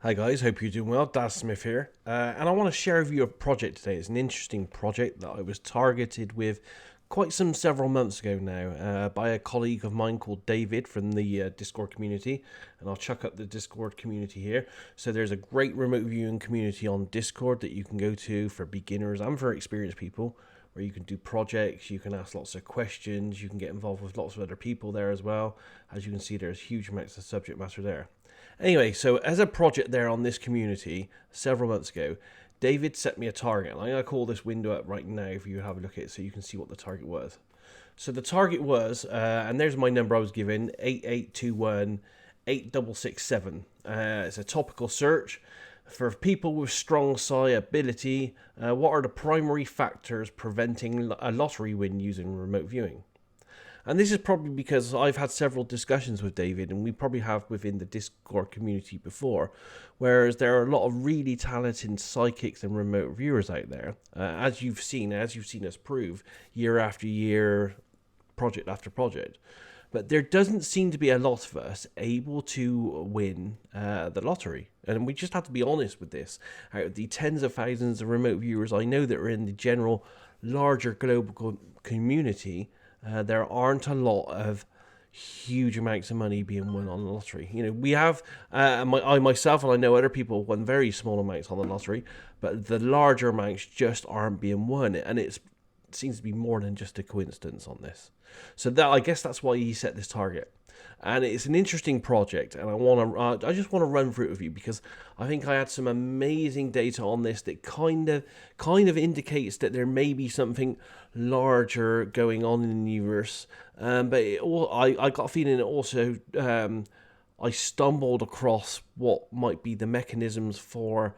Hi guys, hope you're doing well. Daz Smith here, and I want to share with you a project today. It's an interesting project that I was targeted with quite several months ago now by a colleague of mine called David from the Discord community, and I'll chuck up the Discord community here. So there's a great remote viewing community on Discord that you can go to for beginners and for experienced people, where you can do projects, you can ask lots of questions, you can get involved with lots of other people there as well. As you can see, there's huge amounts of subject matter there. Anyway, so as a project there on this community several months ago, David set me a target. I'm going to call this window up right now for you to have a look at it so you can see what the target was. So the target was, and there's my number I was given, 8821 8667. It's a topical search for people with strong psi ability. What are the primary factors preventing a lottery win using remote viewing? And this is probably because I've had several discussions with David, and we probably have within the Discord community before, whereas there are a lot of really talented psychics and remote viewers out there, as you've seen us prove year after year, project after project. But there doesn't seem to be a lot of us able to win the lottery. And we just have to be honest with this. Out of the tens of thousands of remote viewers I know that are in the general larger global community, there aren't a lot of huge amounts of money being won on the lottery. You know, we have, I myself and I know other people won very small amounts on the lottery, but the larger amounts just aren't being won. And it seems to be more than just a coincidence on this. So that, I guess that's why he set this target. And it's an interesting project, and I just want to run through it with you because I think I had some amazing data on this that kind of indicates that there may be something larger going on in the universe. I got a feeling it also I stumbled across what might be the mechanisms for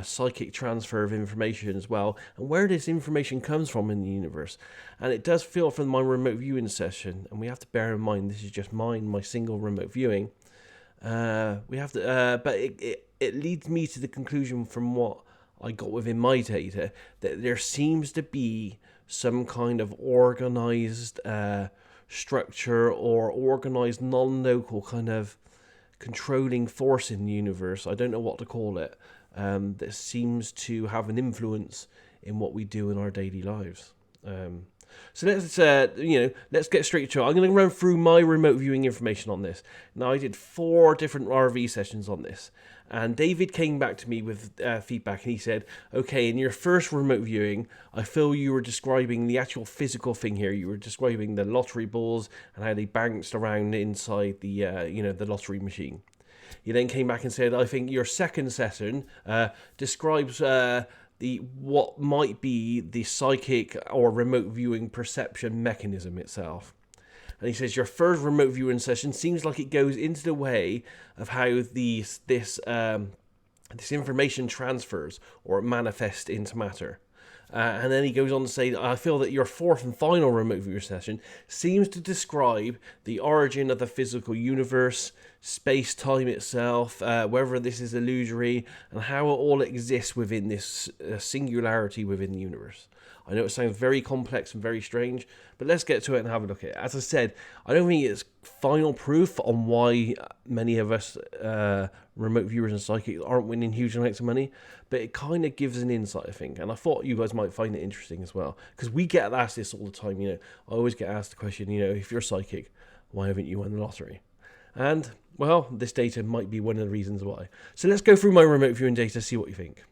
psychic transfer of information as well, and where this information comes from in the universe. And it does feel from my remote viewing session, and we have to bear in mind this is just my single remote viewing. We have to, but it leads me to the conclusion from what I got within my data that there seems to be some kind of organized structure or organized non-local kind of controlling force in the universe. I don't know what to call it. That seems to have an influence in what we do in our daily lives. So let's get straight to it. I'm going to run through my remote viewing information on this. Now, I did 4 different RV sessions on this, and David came back to me with feedback, and he said, "Okay, in your first remote viewing, I feel you were describing the actual physical thing here. You were describing the lottery balls and how they bounced around inside the the lottery machine." He then came back and said, "I think your second session describes the what might be the psychic or remote viewing perception mechanism itself." And he says your first remote viewing session seems like it goes into the way of how this information transfers or manifests into matter. And then he goes on to say, "I feel that your fourth and final remote viewer session seems to describe the origin of the physical universe, space-time itself, whether this is illusory, and how it all exists within this singularity within the universe." I know it sounds very complex and very strange, but let's get to it and have a look at it. As I said, I don't think it's final proof on why many of us remote viewers and psychics aren't winning huge amounts of money, but it kind of gives an insight, I think, and I thought you guys might find it interesting as well, because we get asked this all the time. I always get asked the question, if you're psychic, why haven't you won the lottery? And, well, this data might be one of the reasons why. So let's go through my remote viewing data, see what you think.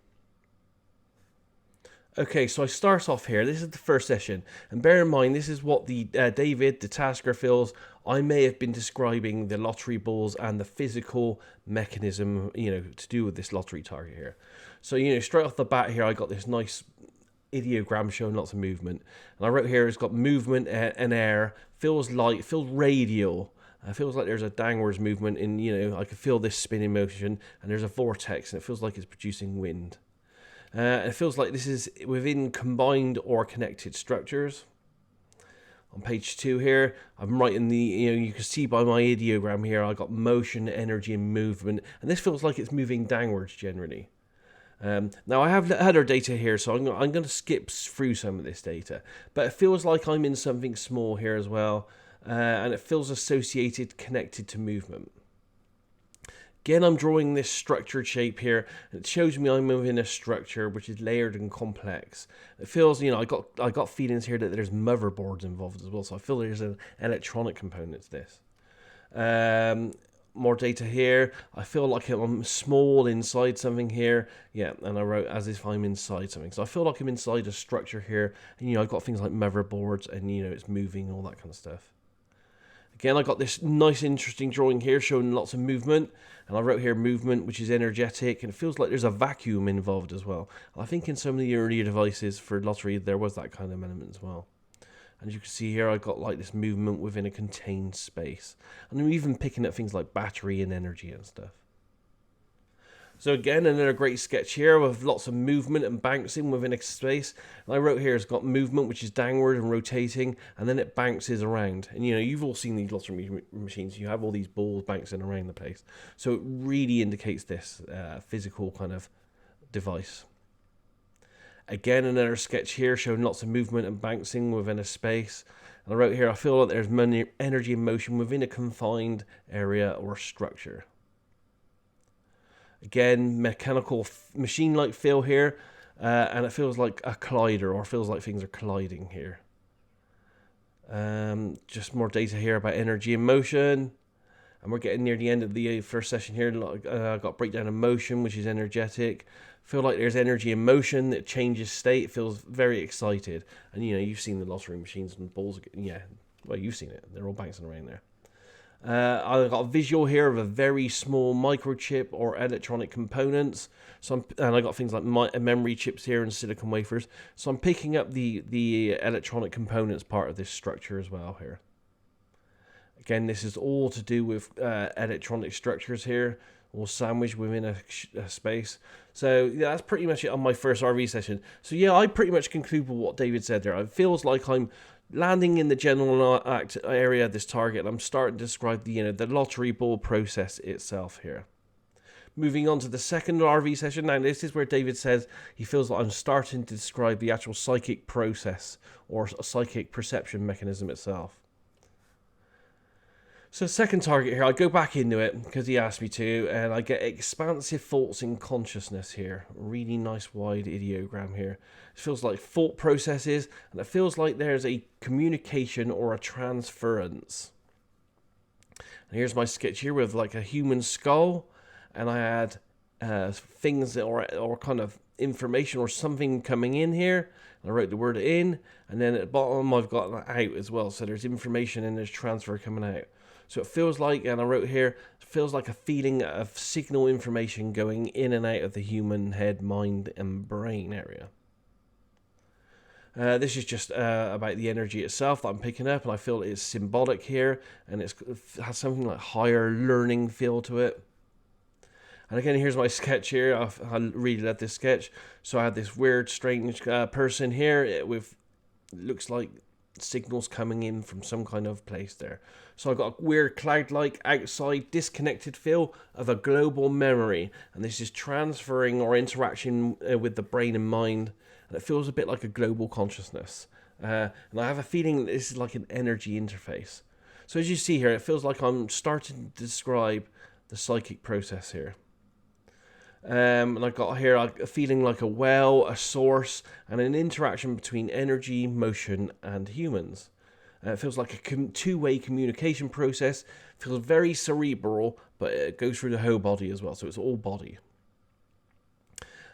Okay, so I start off here. This is the first session, and bear in mind this is what the David, the tasker, feels. I may have been describing the lottery balls and the physical mechanism, to do with this lottery target here. So straight off the bat here, I got this nice ideogram showing lots of movement, and I wrote here it's got movement and air, feels light, feels radial. Feels like there's a downwards movement in, I can feel this spinning motion, and there's a vortex, and it feels like it's producing wind. It feels like this is within combined or connected structures. On page 2 here, I'm writing you can see by my ideogram here, I got motion, energy, and movement, and this feels like it's moving downwards generally. Now I have other data here, so I'm going to skip through some of this data, but it feels like I'm in something small here as well, and it feels associated, connected to movement. Again, I'm drawing this structured shape here. It shows me I'm within a structure which is layered and complex. It feels, I got feelings here that there's motherboards involved as well. So I feel there's an electronic component to this. More data here. I feel like I'm small inside something here. Yeah, and I wrote as if I'm inside something. So I feel like I'm inside a structure here. And, I've got things like motherboards and, it's moving, all that kind of stuff. Again, I got this nice, interesting drawing here showing lots of movement. And I wrote here movement, which is energetic. And it feels like there's a vacuum involved as well. I think in some of the earlier devices for lottery, there was that kind of element as well. And as you can see here, I got like this movement within a contained space. And I'm even picking up things like battery and energy and stuff. So again, another great sketch here with lots of movement and bouncing within a space. And I wrote here it's got movement, which is downward and rotating, and then it bounces around. And you've all seen these lottery machines. You have all these balls bouncing around the place. So it really indicates this physical kind of device. Again, another sketch here showing lots of movement and bouncing within a space. And I wrote here, I feel like there's energy and motion within a confined area or structure. Again, mechanical, machine-like feel here, and it feels like a collider, or feels like things are colliding here. Just more data here about energy and motion. And we're getting near the end of the first session here. I got breakdown of motion, which is energetic. Feel like there's energy and motion that changes state. It feels very excited. And, you've seen the lottery machines and balls. Yeah, well, you've seen it. They're all bouncing around there. I got a visual here of a very small microchip or electronic components. And I got things like memory chips here and silicon wafers. So I'm picking up the electronic components part of this structure as well here. Again, this is all to do with electronic structures here, all sandwiched within a space. So yeah, that's pretty much it on my first RV session. So yeah, I pretty much conclude with what David said there. It feels like I'm landing in the general area of this target, and I'm starting to describe the lottery ball process itself here. Moving on to the second RV session. Now, this is where David says he feels like I'm starting to describe the actual psychic process or a psychic perception mechanism itself. So second target here, I go back into it because he asked me to, and I get expansive thoughts in consciousness here. Really nice wide ideogram here. It feels like thought processes, and it feels like there's a communication or a transference. And here's my sketch here with like a human skull, and I had things or kind of information or something coming in here. And I wrote the word in, and then at the bottom I've got that out as well. So there's information and there's transfer coming out. So it feels like, and I wrote here, it feels like a feeling of signal information going in and out of the human head, mind, and brain area. This is just about the energy itself that I'm picking up, and I feel it's symbolic here, and it has something like higher learning feel to it. And again, here's my sketch here. I really love this sketch. So I had this weird, strange person here with, looks like signals coming in from some kind of place there. So I got a weird cloud-like outside disconnected feel of a global memory, and this is transferring or interaction with the brain and mind, and it feels a bit like a global consciousness. And I have a feeling that this is like an energy interface. So as you see here, it feels like I'm starting to describe the psychic process here. And I got here a feeling like a well, a source, and an interaction between energy, motion, and humans. It feels like a two-way communication process. It feels very cerebral, but it goes through the whole body as well, so it's all body.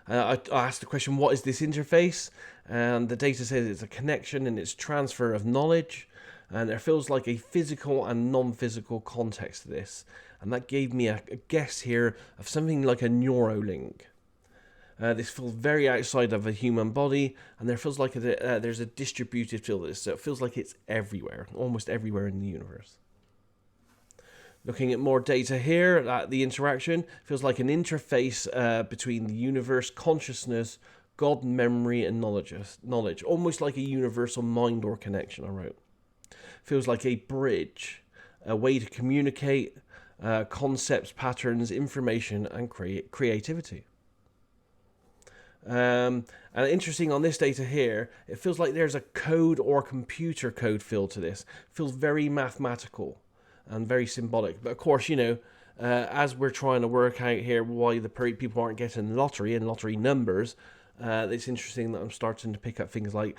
I asked the question, what is this interface? And the data says it's a connection and it's transfer of knowledge. And there feels like a physical and non-physical context to this. And that gave me a guess here of something like a neurolink. This feels very outside of a human body, and there feels like there's a distributed feel to this, so it feels like it's everywhere, almost everywhere in the universe. Looking at more data here, the interaction feels like an interface between the universe, consciousness, God, memory, and knowledge, almost like a universal mind or connection, I wrote. Feels like a bridge, a way to communicate concepts, patterns, information, and creativity. And interesting on this data here, it feels like there's a code or computer code feel to this. It feels very mathematical and very symbolic. But of course, as we're trying to work out here why the people aren't getting lottery and lottery numbers, it's interesting that I'm starting to pick up things like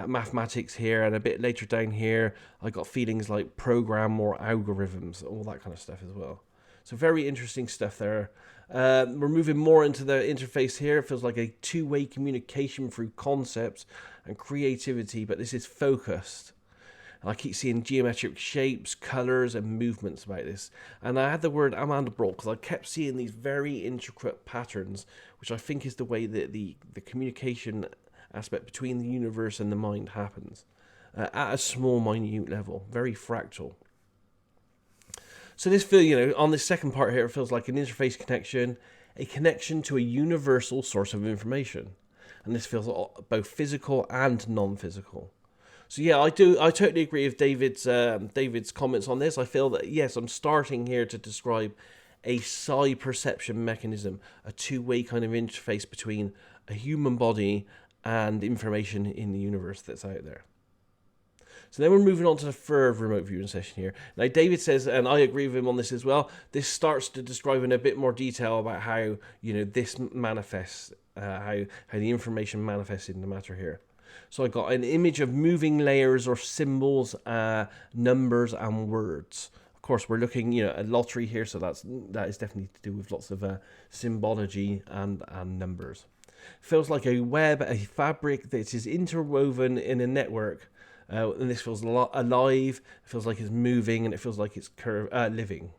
mathematics here, and a bit later down here I got feelings like program or algorithms, all that kind of stuff as well. So very interesting stuff there. We're moving more into the interface here. It feels like a two-way communication through concepts and creativity, but this is focused. And I keep seeing geometric shapes, colours and movements about this. And I had the word amandable because I kept seeing these very intricate patterns, which I think is the way that the communication aspect between the universe and the mind happens. At a small, minute level, very fractal. So this feel, on this second part here, it feels like an interface connection, a connection to a universal source of information. And this feels both physical and non-physical. So yeah, I totally agree with David's comments on this. I feel that, yes, I'm starting here to describe a psi perception mechanism, a two-way kind of interface between a human body and information in the universe that's out there. So then we're moving on to the third remote viewing session here. Now David says, and I agree with him on this as well, this starts to describe in a bit more detail about how, this manifests, how the information manifests in the matter here. So I got an image of moving layers or symbols, numbers and words. Of course, we're looking, at lottery here, so that is definitely to do with lots of symbology and numbers. Feels like a web, a fabric that is interwoven in a network. And this feels alive, it feels like it's moving, and it feels like it's living.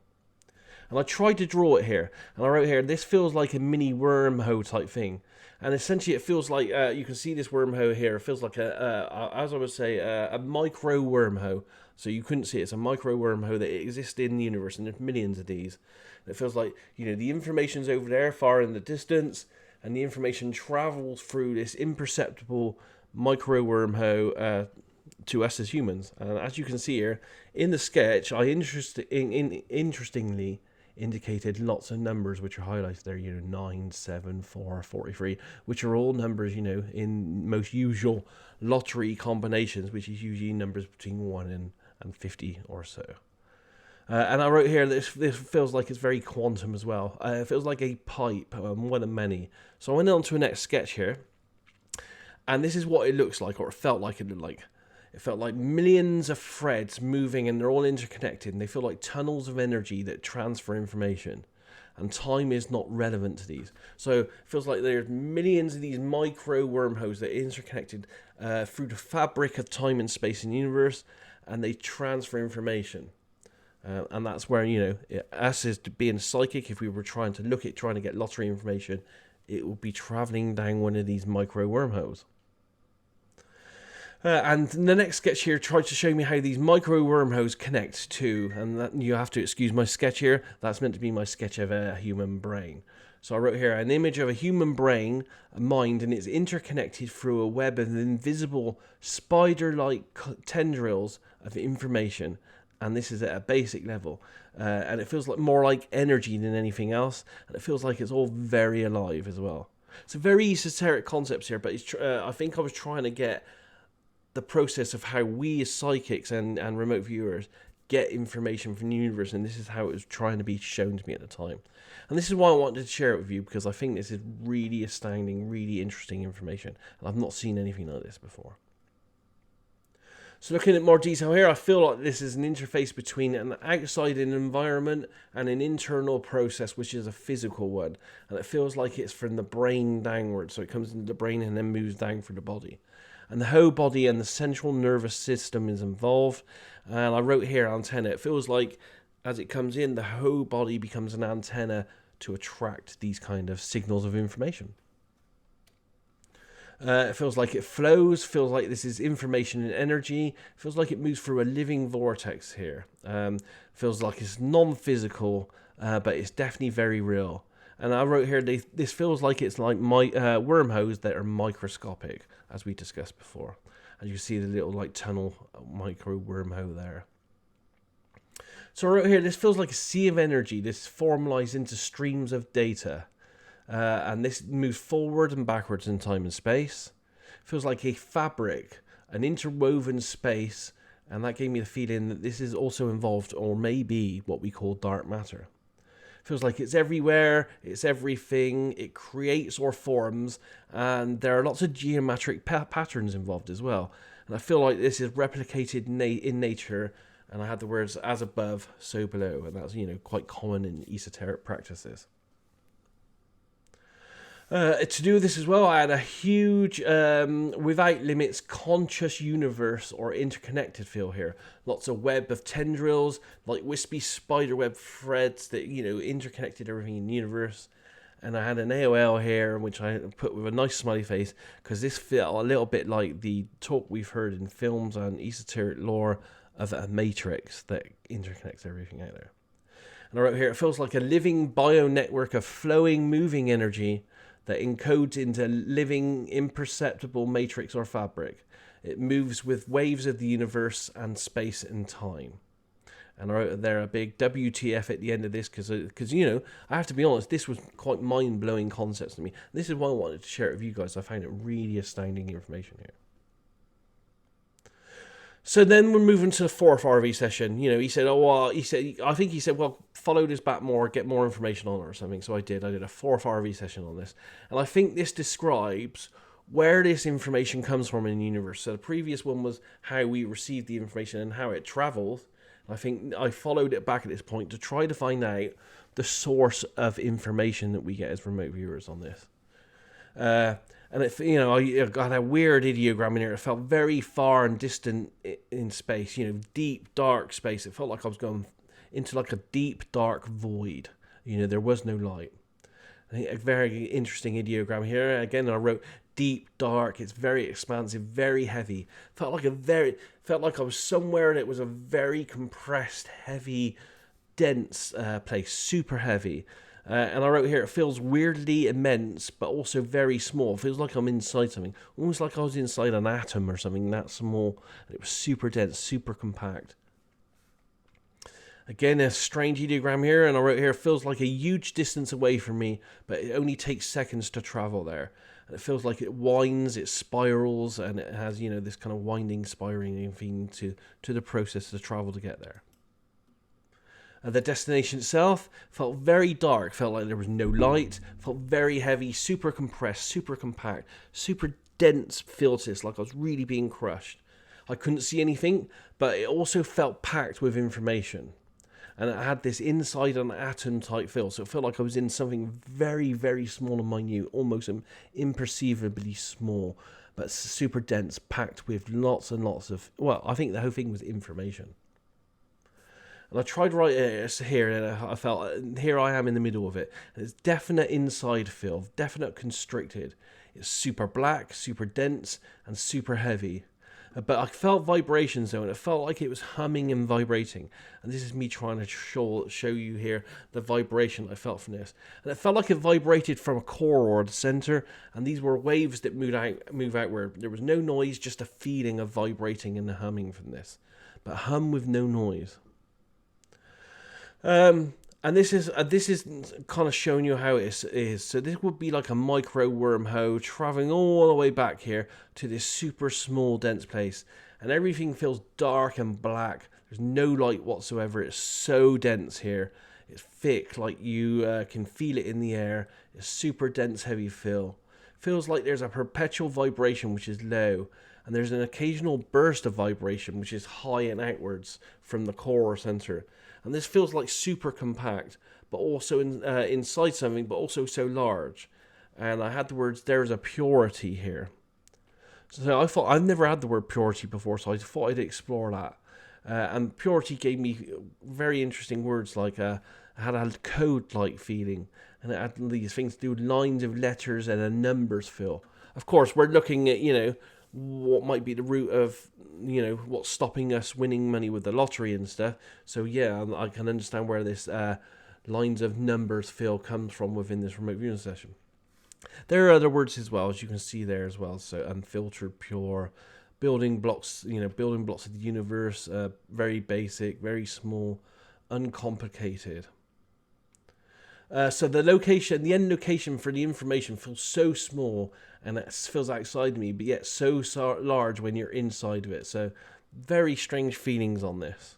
And I tried to draw it here, and I wrote here, this feels like a mini wormhole type thing. And essentially it feels like, you can see this wormhole here, it feels like as I would say, a micro wormhole. So you couldn't see it, it's a micro wormhole that exists in the universe, and there's millions of these. It feels like, the information's over there, far in the distance, and the information travels through this imperceptible micro wormhole to us as humans. And as you can see here in the sketch, I interestingly indicated lots of numbers which are highlighted there, 9, 7, 4, 43, which are all numbers, in most usual lottery combinations, which is usually numbers between 1 and 50 or so. And I wrote here, this feels like it's very quantum as well. It feels like a pipe, one of many. So I went on to the next sketch here, and this is what it looks like, or it felt like it looked like. It felt like millions of threads moving, and they're all interconnected, and they feel like tunnels of energy that transfer information. And time is not relevant to these. So it feels like there's millions of these micro wormholes that are interconnected through the fabric of time and space in the universe, and they transfer information. And that's where, us as being psychic, if we were trying to get lottery information, it would be traveling down one of these micro wormholes. And the next sketch here tried to show me how these micro wormholes connect to, and that, you have to excuse my sketch here, that's meant to be my sketch of a human brain. So I wrote here an image of a human brain, a mind, and it's interconnected through a web of invisible spider-like tendrils of information. And this is at a basic level. And it feels like more like energy than anything else. And it feels like it's all very alive as well. It's a very esoteric concepts here, but I think I was trying to get the process of how we as psychics and remote viewers get information from the universe, and this is how it was trying to be shown to me at the time. And this is why I wanted to share it with you, because I think this is really astounding, really interesting information, and I've not seen anything like this before. So looking at more detail here, I feel like this is an interface between an outside environment and an internal process, which is a physical one. And it feels like it's from the brain downwards. So it comes into the brain and then moves down through the body. And the whole body and the central nervous system is involved. And I wrote here antenna. It feels like as it comes in, the whole body becomes an antenna to attract these kind of signals of information. It feels like it flows, feels like this is information and energy, feels like it moves through a living vortex here. Feels like it's non-physical, but it's definitely very real. And I wrote here, this feels like it's like wormholes that are microscopic, as we discussed before. And you see the little like tunnel micro wormhole there. So I wrote here, this feels like a sea of energy. This formalized into streams of data. And this moves forward and backwards in time and space. Feels like a fabric, an interwoven space, and that gave me the feeling that this is also involved, or maybe what we call dark matter. Feels like it's everywhere, it's everything, it creates or forms, and there are lots of geometric patterns involved as well. And I feel like this is replicated in nature, and I had the words as above, so below, and that's, quite common in esoteric practices. To do this as well, I had a huge, without limits, conscious universe or interconnected feel here. Lots of web of tendrils, like wispy spiderweb threads that, interconnected everything in the universe. And I had an AOL here, which I put with a nice smiley face, because this felt a little bit like the talk we've heard in films and esoteric lore of a matrix that interconnects everything out there. And I wrote here, it feels like a living bio network of flowing, moving energy that encodes into living, imperceptible matrix or fabric. It moves with waves of the universe and space and time. And I wrote there a big WTF at the end of this because I have to be honest, this was quite mind-blowing concepts to me. This is why I wanted to share it with you guys. I found it really astounding information here. So then we're moving to the fourth RV session. He said, well, follow this back more, get more information on it or something. So I did a fourth RV session on this. And I think this describes where this information comes from in the universe. So the previous one was how we receive the information and how it travels. I think I followed it back at this point to try to find out the source of information that we get as remote viewers on this. And I got a weird ideogram in here. It felt very far and distant in space, deep, dark space. It felt like I was going into like a deep, dark void. There was no light. I think a very interesting ideogram here. Again, I wrote deep, dark. It's very expansive, very heavy. Felt like I was somewhere and it was a very compressed, heavy, dense place, super heavy. And I wrote here, it feels weirdly immense, but also very small. It feels like I'm inside something. Almost like I was inside an atom or something that small. And it was super dense, super compact. Again, a strange ideogram here. And I wrote here, it feels like a huge distance away from me, but it only takes seconds to travel there. And it feels like it winds, it spirals, and it has, this kind of winding, spiraling thing to the process to travel to get there. The destination itself felt very dark, felt like there was no light, felt very heavy, super compressed, super compact, super dense feel to this, like I was really being crushed. I couldn't see anything, but it also felt packed with information. And it had this inside an atom type feel, so it felt like I was in something very, very small and minute, almost imperceivably small, but super dense, packed with lots and lots of, I think the whole thing was information. And I tried writing it here, and I felt, here I am in the middle of it. And it's definite inside feel, definite constricted. It's super black, super dense, and super heavy. But I felt vibrations though, and it felt like it was humming and vibrating. And this is me trying to show you here the vibration I felt from this. And it felt like it vibrated from a core or the center, and these were waves that move out where there was no noise, just a feeling of vibrating and humming from this. But hum with no noise. And this is kind of showing you how it is. So this would be like a micro wormhole traveling all the way back here to this super small dense place, and everything feels dark and black. There's no light whatsoever. It's so dense here. It's thick, like you can feel it in the air. It's super dense, heavy feel. Feels like there's a perpetual vibration which is low, and there's an occasional burst of vibration which is high and outwards from the core or center. And this feels like super compact, but also inside something, but also so large. And I had the words, there's a purity here. So I thought, I've never had the word purity before, so I thought I'd explore that. And purity gave me very interesting words, like it had a code-like feeling. And it had these things to do with lines of letters and a numbers feel. Of course, we're looking at, what might be the root of, what's stopping us winning money with the lottery and stuff. So yeah, I can understand where this lines of numbers feel comes from within this remote viewing session. There are other words as well, as you can see there as well. So unfiltered, pure, building blocks, building blocks of the universe, very basic, very small, uncomplicated. So the end location for the information feels so small, and it feels outside me, but yet so large when you're inside of it. So very strange feelings on this.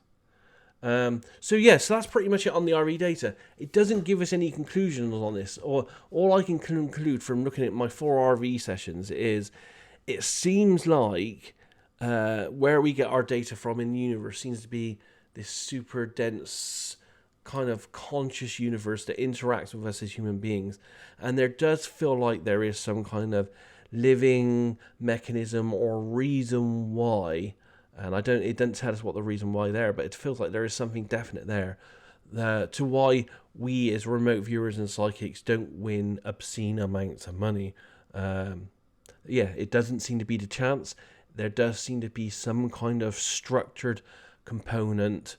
So yes, that's pretty much it on the RV data. It doesn't give us any conclusions on this, or all I can conclude from looking at my 4 RV sessions is it seems like where we get our data from in the universe seems to be this super dense kind of conscious universe that interacts with us as human beings, and there does feel like there is some kind of living mechanism or reason why. And it doesn't tell us what the reason why there, but it feels like there is something definite there to why we as remote viewers and psychics don't win obscene amounts of money. It doesn't seem to be the chance. There does seem to be some kind of structured component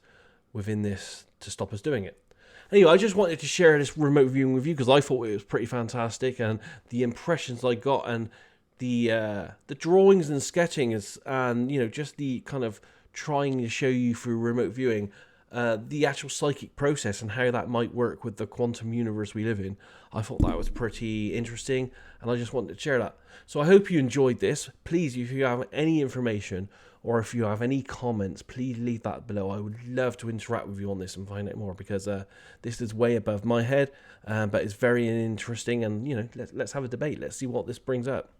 within this to stop us doing it. Anyway, I just wanted to share this remote viewing with you because I thought it was pretty fantastic, and the impressions I got, and the drawings and sketching is, and just the kind of trying to show you through remote viewing the actual psychic process and how that might work with the quantum universe we live in. I thought that was pretty interesting, and I just wanted to share that. So I hope you enjoyed this. Please, if you have any information or if you have any comments, please leave that below. I would love to interact with you on this and find out more, because this is way above my head, but it's very interesting, and let's have a debate. Let's see what this brings up.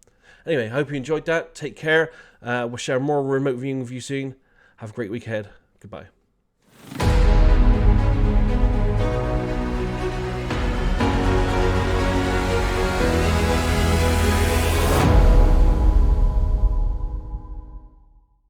Anyway, I hope you enjoyed that. Take care. We'll share more remote viewing with you soon. Have a great week ahead. Goodbye.